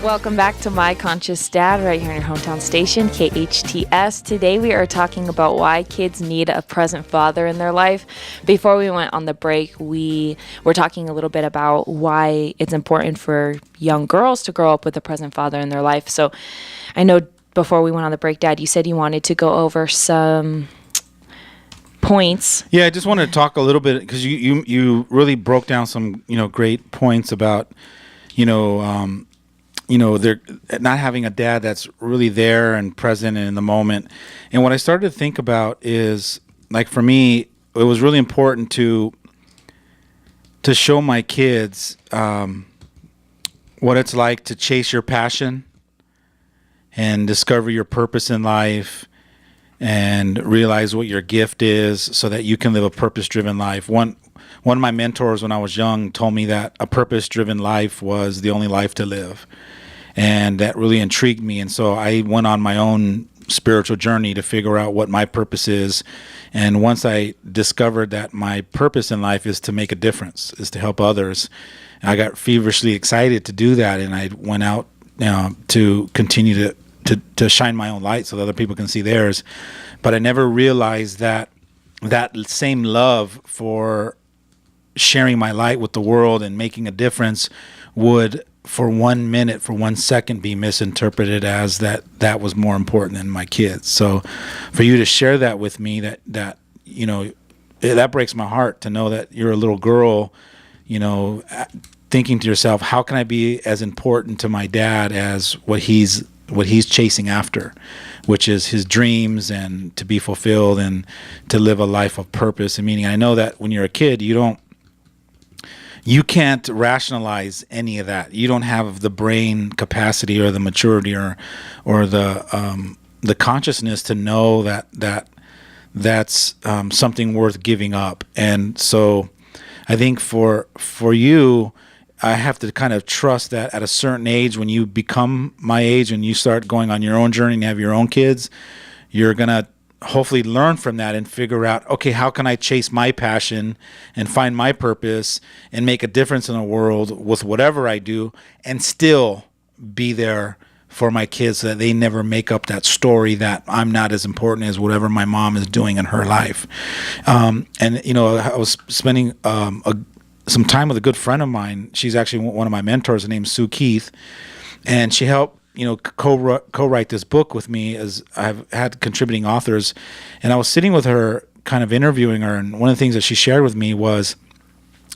Welcome back to My Conscious Dad right here in your hometown station, KHTS. Today we are talking about why kids need a present father in their life. Before we went on the break, we were talking a little bit about why it's important for young girls to grow up with a present father in their life. So I know before we went on the break, Dad, you said you wanted to go over some points. Yeah, I just wanted to talk a little bit because you really broke down some great points about they're not having a dad that's really there and present and in the moment. And what I started to think about is, like, for me, it was really important to show my kids what it's like to chase your passion and discover your purpose in life and realize what your gift is so that you can live a purpose-driven life. One of my mentors when I was young told me that a purpose-driven life was the only life to live. And that really intrigued me. And so I went on my own spiritual journey to figure out what my purpose is. And once I discovered that my purpose in life is to make a difference, is to help others, I got feverishly excited to do that. And I went out to continue to shine my own light so that other people can see theirs. But I never realized that same love for sharing my light with the world and making a difference would, for 1 minute, for 1 second, be misinterpreted as that was more important than my kids. So for you to share that with me, that breaks my heart to know that you're a little girl, thinking to yourself, how can I be as important to my dad as what he's chasing after, which is his dreams and to be fulfilled and to live a life of purpose and meaning. I know that when you're a kid, you can't rationalize any of that. You don't have the brain capacity or the maturity or the consciousness to know that's something worth giving up. And so I think for you, I have to kind of trust that at a certain age, when you become my age and you start going on your own journey and have your own kids, you're going to hopefully learn from that and figure out, okay, how can I chase my passion and find my purpose and make a difference in the world with whatever I do and still be there for my kids so that they never make up that story that I'm not as important as whatever my mom is doing in her life. I was spending some time with a good friend of mine. She's actually one of my mentors. Her name's Sue Keith, and she helped co-write this book with me, as I've had contributing authors. And I was sitting with her, kind of interviewing her, and one of the things that she shared with me was,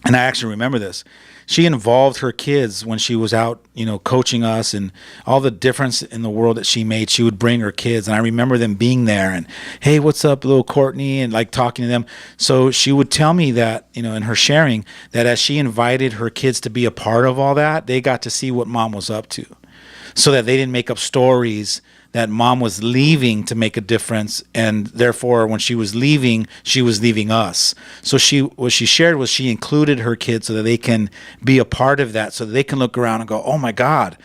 and I actually remember this, she involved her kids when she was out, coaching us, and all the difference in the world that she made. She would bring her kids, and I remember them being there and, hey, what's up, little Courtney, and like talking to them. So she would tell me that, in her sharing, that as she invited her kids to be a part of all that, they got to see what mom was up to, so that they didn't make up stories that mom was leaving to make a difference, and therefore when she was leaving us. So what she shared was she included her kids so that they can be a part of that, so that they can look around and go, oh my God,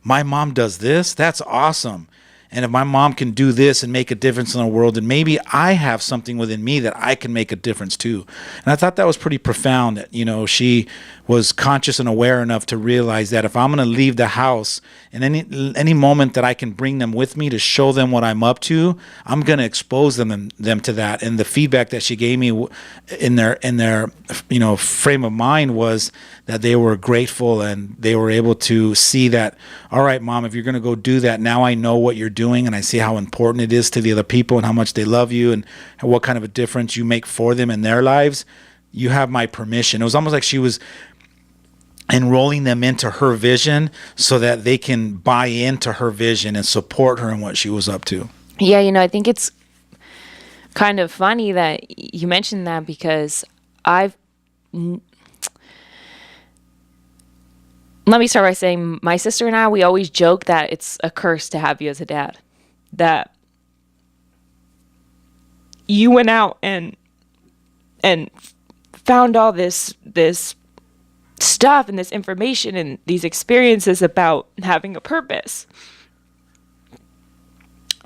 my mom does this? That's awesome. And if my mom can do this and make a difference in the world, then maybe I have something within me that I can make a difference too. And I thought that was pretty profound, that, she was conscious and aware enough to realize that if I'm going to leave the house, and any moment that I can bring them with me to show them what I'm up to, I'm going to expose them to that. And the feedback that she gave me in their frame of mind was that they were grateful and they were able to see that, all right, Mom, if you're going to go do that, now I know what you're doing and I see how important it is to the other people and how much they love you and what kind of a difference you make for them in their lives. You have my permission. It was almost like she was enrolling them into her vision so that they can buy into her vision and support her in what she was up to. Yeah, I think it's kind of funny that you mentioned that, because let me start by saying my sister and I, we always joke that it's a curse to have you as a dad. That you went out and found all this stuff and this information and these experiences about having a purpose.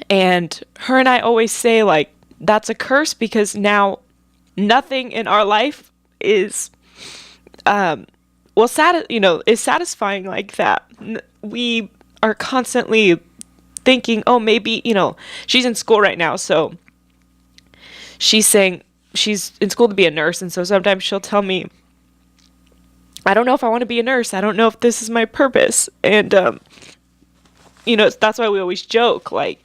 And her and I always say, like, that's a curse, because now nothing in our life is is satisfying like that. We are constantly thinking, oh, maybe, she's in school right now. So she's saying she's in school to be a nurse. And so sometimes she'll tell me, I don't know if I want to be a nurse. I don't know if this is my purpose. And, that's why we always joke like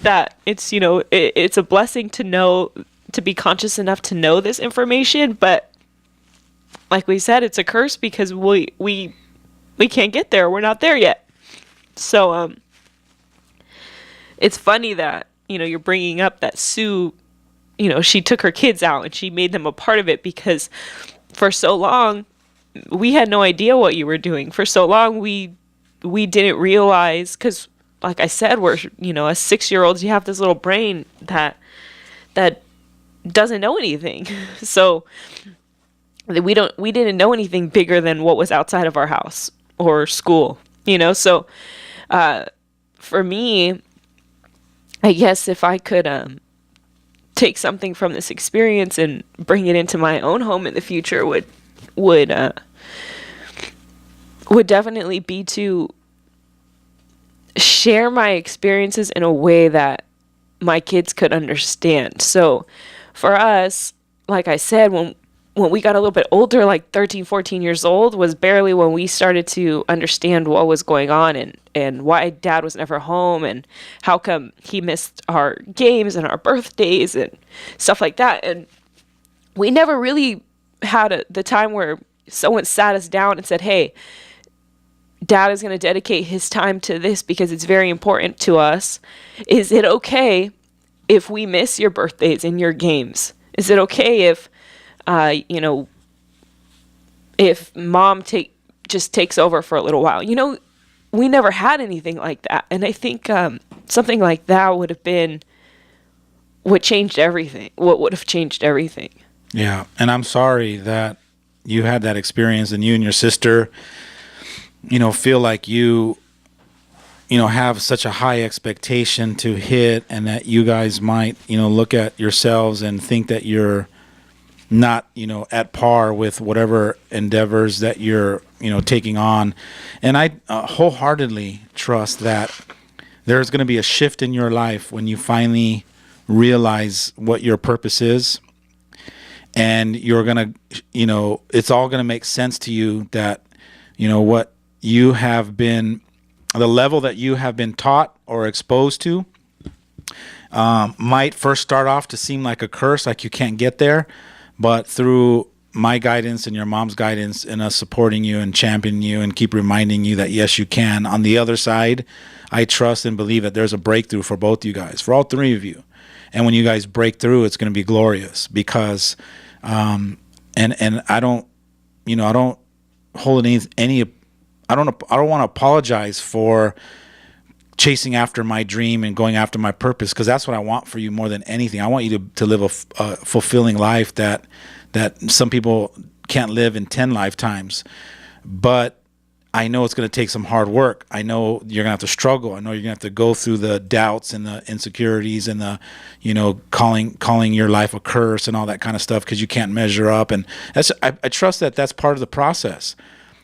that. It's, it's a blessing to know, to be conscious enough to know this information. But like we said, it's a curse because we can't get there. We're not there yet. So, it's funny that, you're bringing up that Sue, she took her kids out and she made them a part of it, because for so long, we had no idea what you were doing. For so long, we didn't realize, because like I said, we're, as 6-year-olds, you have this little brain that doesn't know anything. So we didn't know anything bigger than what was outside of our house or school, So, for me, I guess if I could take something from this experience and bring it into my own home in the future, would definitely be to share my experiences in a way that my kids could understand. So for us, like I said, when we got a little bit older, like 13, 14 years old, was barely when we started to understand what was going on and why Dad was never home and how come he missed our games and our birthdays and stuff like that. And we never really had the time where someone sat us down and said, hey, Dad is going to dedicate his time to this because it's very important to us. Is it okay if we miss your birthdays and your games? Is it okay if if Mom just takes over for a little while? We never had anything like that. And I think something like that would have been what changed everything. What would have changed everything. Yeah. And I'm sorry that you had that experience and you and your sister, feel like you have such a high expectation to hit, and that you guys might, look at yourselves and think that you're not, at par with whatever endeavors that you're, taking on. And I wholeheartedly trust that there's going to be a shift in your life when you finally realize what your purpose is. And you're going to, it's all going to make sense to you that, what you have been, the level that you have been taught or exposed to might first start off to seem like a curse, like you can't get there. But through my guidance and your mom's guidance and us supporting you and championing you and keep reminding you that, yes, you can. On the other side, I trust and believe that there's a breakthrough for both you guys, for all three of you. And when you guys break through, it's going to be glorious because, and I don't hold any I don't want to apologize for chasing after my dream and going after my purpose, because that's what I want for you more than anything. I want you to live a fulfilling life that some people can't live in 10 lifetimes. But I know it's going to take some hard work. I know you're going to have to struggle. I know you're going to have to go through the doubts and the insecurities and the, calling your life a curse and all that kind of stuff because you can't measure up. And I trust that that's part of the process.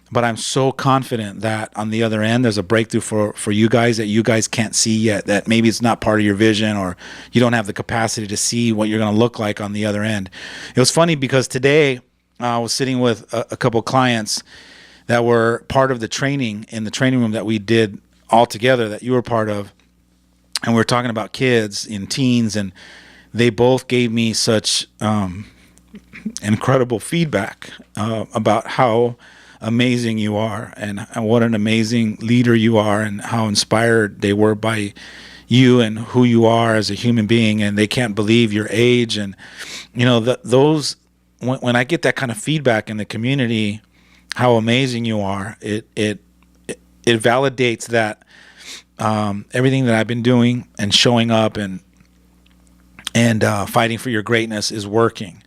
But I'm so confident that on the other end, there's a breakthrough for you guys that you guys can't see yet, that maybe it's not part of your vision or you don't have the capacity to see what you're going to look like on the other end. It was funny because today I was sitting with a couple of clients that were part of the training in the training room that we did all together, that you were part of. And we were talking about kids and teens, and they both gave me such incredible feedback about how amazing you are and what an amazing leader you are and how inspired they were by you and who you are as a human being, and they can't believe your age. And those when I get that kind of feedback in the community, how amazing you are, it validates that everything that I've been doing and showing up and fighting for your greatness is working,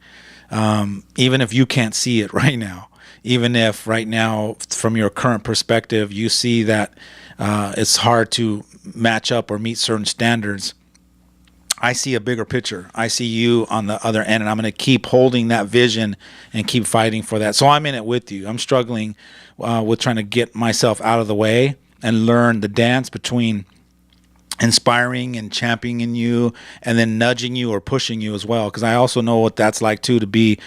even if you can't see it right now. Even if right now, from your current perspective, you see that it's hard to match up or meet certain standards, I see a bigger picture. I see you on the other end, and I'm going to keep holding that vision and keep fighting for that. So I'm in it with you. I'm struggling with trying to get myself out of the way and learn the dance between inspiring and championing you, and then nudging you or pushing you as well. Because I also know what that's like too, to be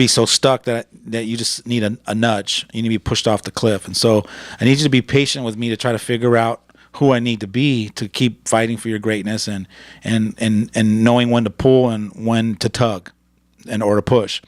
so stuck that you just need a nudge. You need to be pushed off the cliff. And so I need you to be patient with me to try to figure out who I need to be to keep fighting for your greatness, and knowing when to pull and when to tug or to push.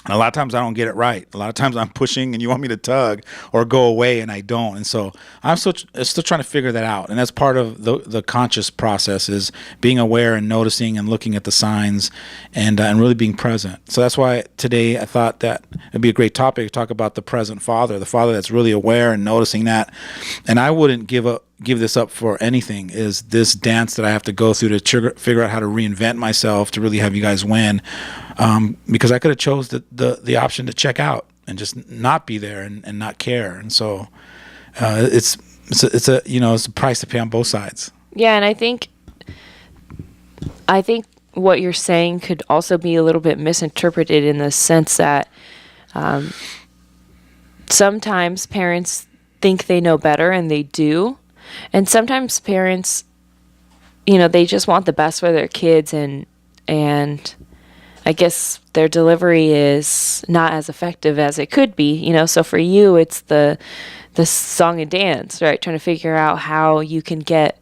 And a lot of times I don't get it right. A lot of times I'm pushing and you want me to tug or go away, and I don't. And so I'm still trying to figure that out. And that's part of the conscious process, is being aware and noticing and looking at the signs, and really being present. So that's why today I thought that it'd be a great topic to talk about the present father, the father that's really aware and noticing that. And I wouldn't give this up for anything, is this dance that I have to go through to figure out how to reinvent myself to really have you guys win. Because I could have chose the option to check out and just not be there and not care. And so it's a price to pay on both sides. Yeah, and I think what you're saying could also be a little bit misinterpreted, in the sense that sometimes parents think they know better, and they do. And sometimes parents, they just want the best for their kids, and I guess their delivery is not as effective as it could be, So for you, it's the song and dance, right? Trying to figure out how you can get,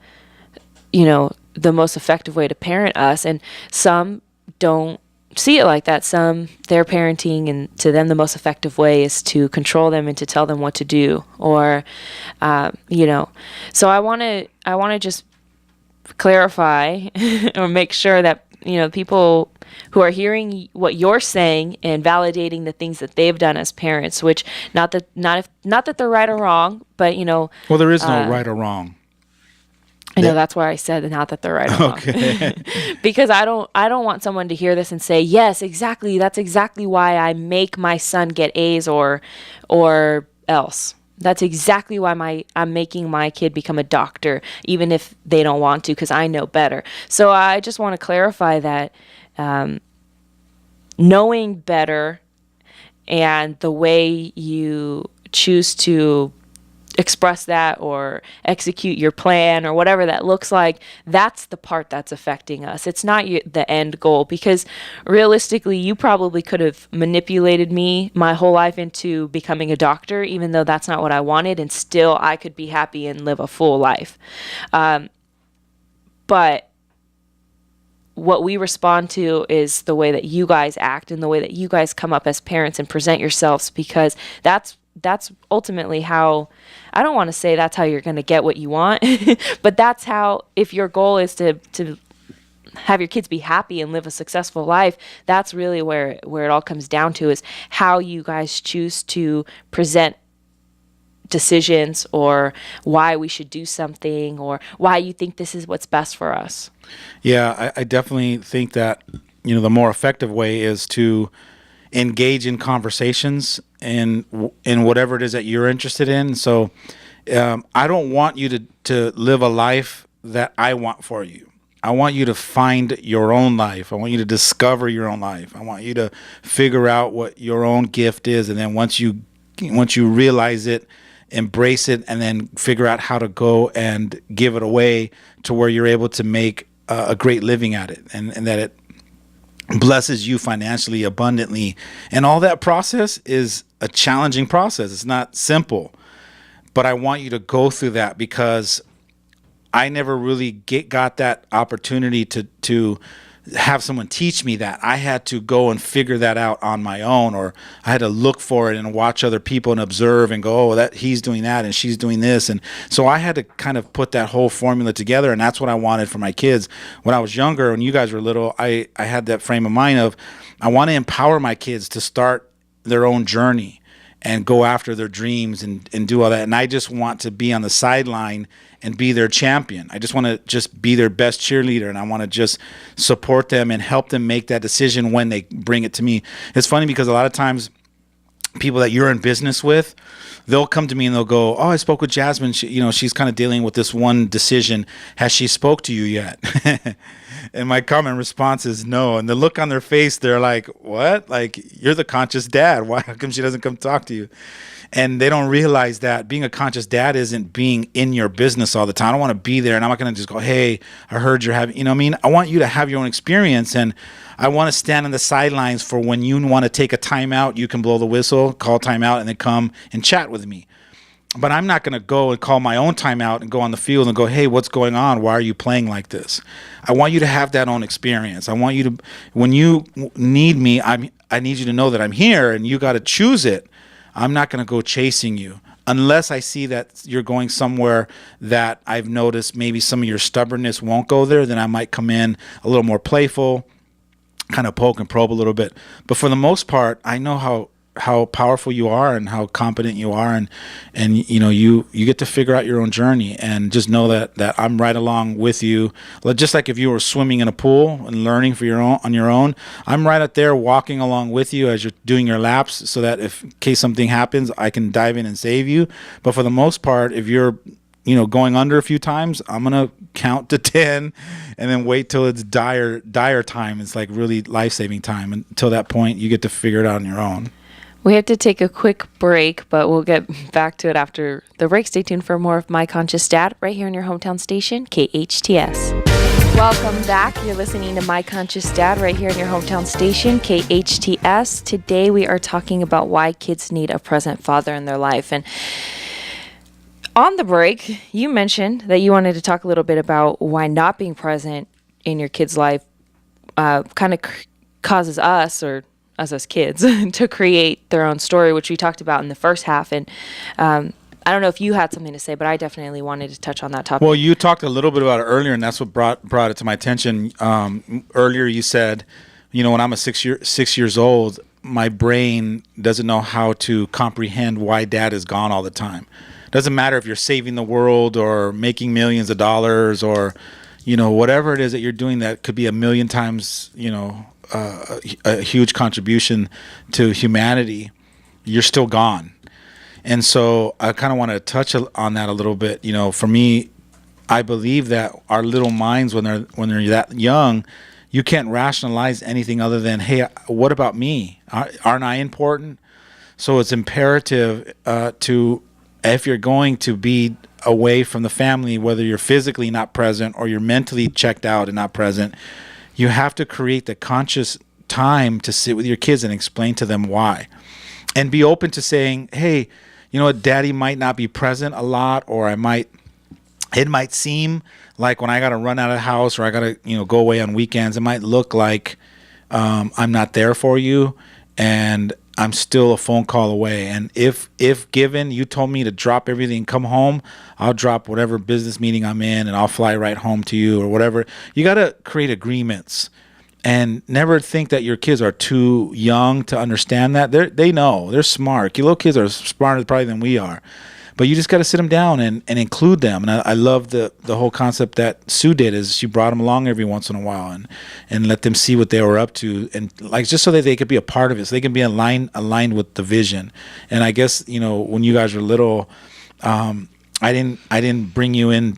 the most effective way to parent us. And some don't see it like that. Some, their parenting, and to them the most effective way is to control them and to tell them what to do, or so I want to just clarify or make sure that people who are hearing what you're saying and validating the things that they've done as parents, which not that they're right or wrong, but well, there is no right or wrong. I know, that's why I said not that they're right or wrong. Okay. Because I don't want someone to hear this and say, yes, exactly, that's exactly why I make my son get A's or else. That's exactly why I'm making my kid become a doctor, even if they don't want to, because I know better. So I just want to clarify that knowing better and the way you choose to express that or execute your plan or whatever that looks like, that's the part that's affecting us. It's not the end goal, because realistically, you probably could have manipulated me my whole life into becoming a doctor, even though that's not what I wanted, and still I could be happy and live a full life. But what we respond to is the way that you guys act and the way that you guys come up as parents and present yourselves, because that's ultimately how, I don't want to say that's how you're going to get what you want, but that's how, if your goal is to have your kids be happy and live a successful life, that's really where it all comes down to, is how you guys choose to present decisions, or why we should do something, or why you think this is what's best for us. Yeah, I definitely think that, the more effective way is to engage in conversations in whatever it is that you're interested in. So I don't want you to live a life that I want for you. I want you to find your own life. I want you to discover your own life. I want you to figure out what your own gift is. And then once you realize it, embrace it, and then figure out how to go and give it away to where you're able to make a great living at it, and that it blesses you financially, abundantly. And all that process is a challenging process. It's not simple, but I want you to go through that, because I never really got that opportunity to have someone teach me that. I had to go and figure that out on my own, or I had to look for it and watch other people and observe and go, oh, that he's doing that and she's doing this. And so I had to kind of put that whole formula together, and that's what I wanted for my kids. When I was younger, when you guys were little, I had that frame of mind of, I want to empower my kids to start their own journey and go after their dreams and do all that. And I just want to be on the sideline and be their champion. I just want to just be their best cheerleader, and I want to just support them and help them make that decision when they bring it to me. It's funny because a lot of times people that you're in business with, they'll come to me and they'll go, oh, I spoke with Jazmine. She's kind of dealing with this one decision. Has she spoke to you yet? And my common response is no. And the look on their face, they're like, what? Like, you're the conscious dad. Why? How come she doesn't come talk to you? And they don't realize that being a conscious dad isn't being in your business all the time. I don't want to be there, and I'm not going to just go, hey, I heard you're having, what I mean? I want you to have your own experience, and I want to stand on the sidelines for when you want to take a timeout, you can blow the whistle, call timeout, and then come and chat with me. But I'm not going to go and call my own timeout and go on the field and go, hey, what's going on? Why are you playing like this? I want you to have that own experience. I want you to, when you need me, I need you to know that I'm here, and you got to choose it. I'm not going to go chasing you unless I see that you're going somewhere that I've noticed maybe some of your stubbornness won't go there. Then I might come in a little more playful, kind of poke and probe a little bit. But for the most part, I know how powerful you are and how competent you are, and you get to figure out your own journey, and just know that I'm right along with you. Just like if you were swimming in a pool and learning on your own, I'm right out there walking along with you as you're doing your laps, so that in case something happens, I can dive in and save you. But for the most part, if you're going under a few times, I'm going to count to 10 and then wait till it's dire time. It's like really life-saving time. Until that point, you get to figure it out on your own. We have to take a quick break, but we'll get back to it after the break. Stay tuned for more of My Conscious Dad right here on your hometown station, KHTS. Welcome back. You're listening to My Conscious Dad right here on your hometown station, KHTS. Today we are talking about why kids need a present father in their life. And on the break, you mentioned that you wanted to talk a little bit about why not being present in your kid's life kind of causes us as kids to create their own story, which we talked about in the first half. And I don't know if you had something to say, but I definitely wanted to touch on that topic. Well, you talked a little bit about it earlier, and that's what brought it to my attention. Earlier, you said, when I'm 6 years old, my brain doesn't know how to comprehend why dad is gone all the time. Doesn't matter if you're saving the world or making millions of dollars or, whatever it is that you're doing that could be a million times, a huge contribution to humanity, you're still gone. And so I kind of want to touch on that a little bit. For me, I believe that our little minds, when they're that young, you can't rationalize anything other than, hey, what about me? Aren't I important? So it's imperative if you're going to be away from the family, whether you're physically not present or you're mentally checked out and not present, you have to create the conscious time to sit with your kids and explain to them why. And be open to saying, hey, daddy might not be present a lot, or it might seem like when I got to run out of the house or I got to, go away on weekends, it might look like I'm not there for you and I'm still a phone call away. And if given, you told me to drop everything, come home, I'll drop whatever business meeting I'm in and I'll fly right home to you or whatever. You got to create agreements and never think that your kids are too young to understand that. They know, they're smart. Your little kids are smarter probably than we are. But you just got to sit them down and include them. And I love the whole concept that Sue did, is she brought them along every once in a while and let them see what they were up to, and like just so that they could be a part of it, so they can be aligned with the vision. And I guess when you guys were little, I didn't bring you in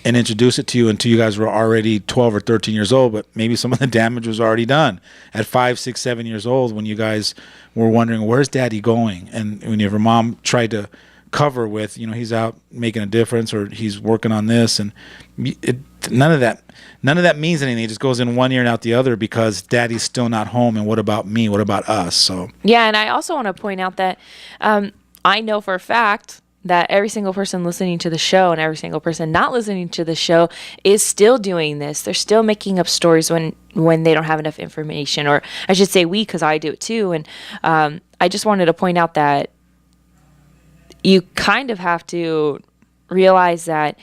and introduce it to you until you guys were already 12 or 13 years old, but maybe some of the damage was already done at 5, 6, 7 years old when you guys were wondering, where's daddy going? And when your mom tried to cover with, he's out making a difference or he's working on this, and none of that means anything. It just goes in one ear and out the other because daddy's still not home, and what about me? What about us? So yeah, and I also want to point out that I know for a fact that every single person listening to the show and every single person not listening to the show is still doing this. They're still making up stories when they don't have enough information, or I should say we, because I do it too. And I just wanted to point out that you kind of have to realize that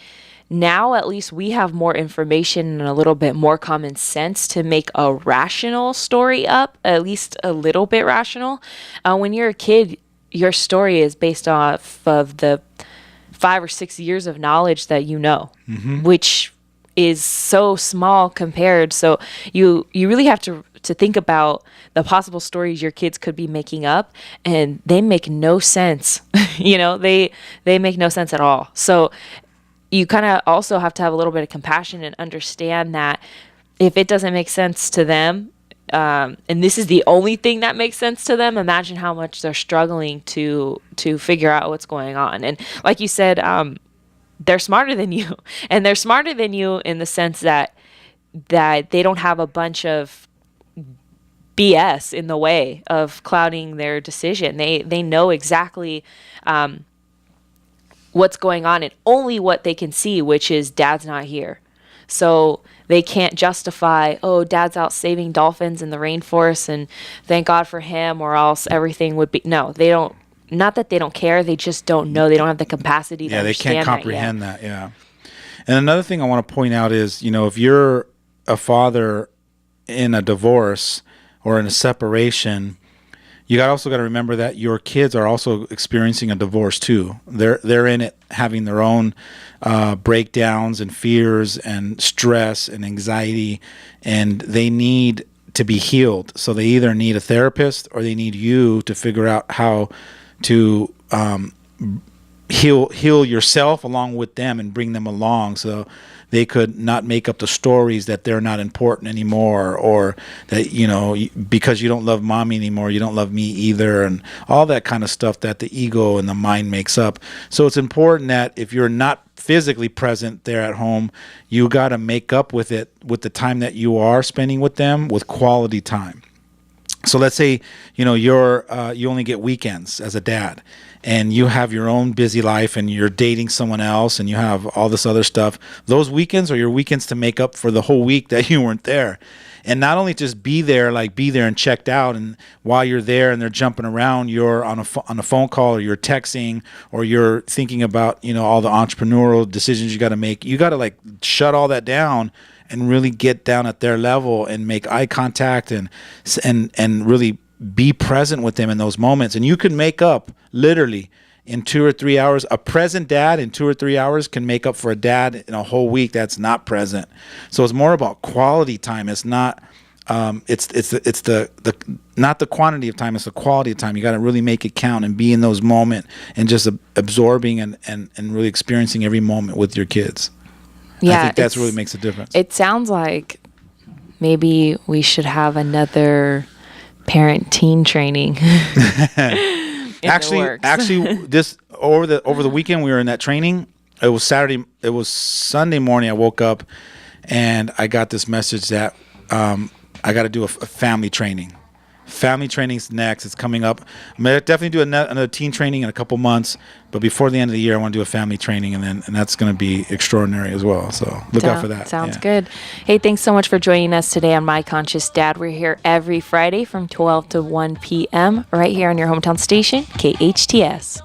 now at least we have more information and a little bit more common sense to make a rational story up, at least a little bit rational. When you're a kid, your story is based off of the 5 or 6 years of knowledge that which is so small compared. So you really have to think about the possible stories your kids could be making up, and they make no sense. They make no sense at all. So you kind of also have to have a little bit of compassion and understand that if it doesn't make sense to them, and this is the only thing that makes sense to them, imagine how much they're struggling to figure out what's going on. And like you said, they're smarter than you, and they're smarter than you in the sense that they don't have a bunch of BS in the way of clouding their decision. They know exactly what's going on and only what they can see, which is dad's not here. So they can't justify, oh, dad's out saving dolphins in the rainforest and thank God for him, or else everything would be. No, they don't. Not that they don't care. They just don't know. They don't have the capacity to understand. Yeah, they can't comprehend that. Yeah. And another thing I want to point out is, if you're a father in a divorce or in a separation, you also got to remember that your kids are also experiencing a divorce too. They're in it, having their own breakdowns and fears and stress and anxiety, and they need to be healed. So they either need a therapist or they need you to figure out how to heal yourself along with them and bring them along, so they could not make up the stories that they're not important anymore, or that, because you don't love mommy anymore, you don't love me either, and all that kind of stuff that the ego and the mind makes up. So it's important that if you're not physically present there at home, you got to make up with it with the time that you are spending with them with quality time. So let's say, you only get weekends as a dad, and you have your own busy life and you're dating someone else and you have all this other stuff. Those weekends are your weekends to make up for the whole week that you weren't there. And not only just be there and checked out, and while you're there and they're jumping around, you're on a phone call, or you're texting, or you're thinking about, all the entrepreneurial decisions you got to make. You got to shut all that down and really get down at their level and make eye contact and really be present with them in those moments. And you can make up literally in 2 or 3 hours. A present dad in 2 or 3 hours can make up for a dad in a whole week that's not present. So it's more about quality time. It's not it's the not the quantity of time, it's the quality of time. You got to really make it count and be in those moments and just absorbing and really experiencing every moment with your kids. Yeah, I think that's really makes a difference. It sounds like maybe we should have another parent-teen training. Actually, this over the weekend we were in that training. It was Sunday morning. I woke up and I got this message that I got to do a family training. Family training's next. It's coming up. I'm gonna definitely do another teen training in a couple months, but before the end of the year, I want to do a family training, and that's going to be extraordinary as well. So look out for that. Sounds good. Hey, thanks so much for joining us today on My Conscious Dad. We're here every Friday from 12 to 1 p.m. right here on your hometown station, KHTS.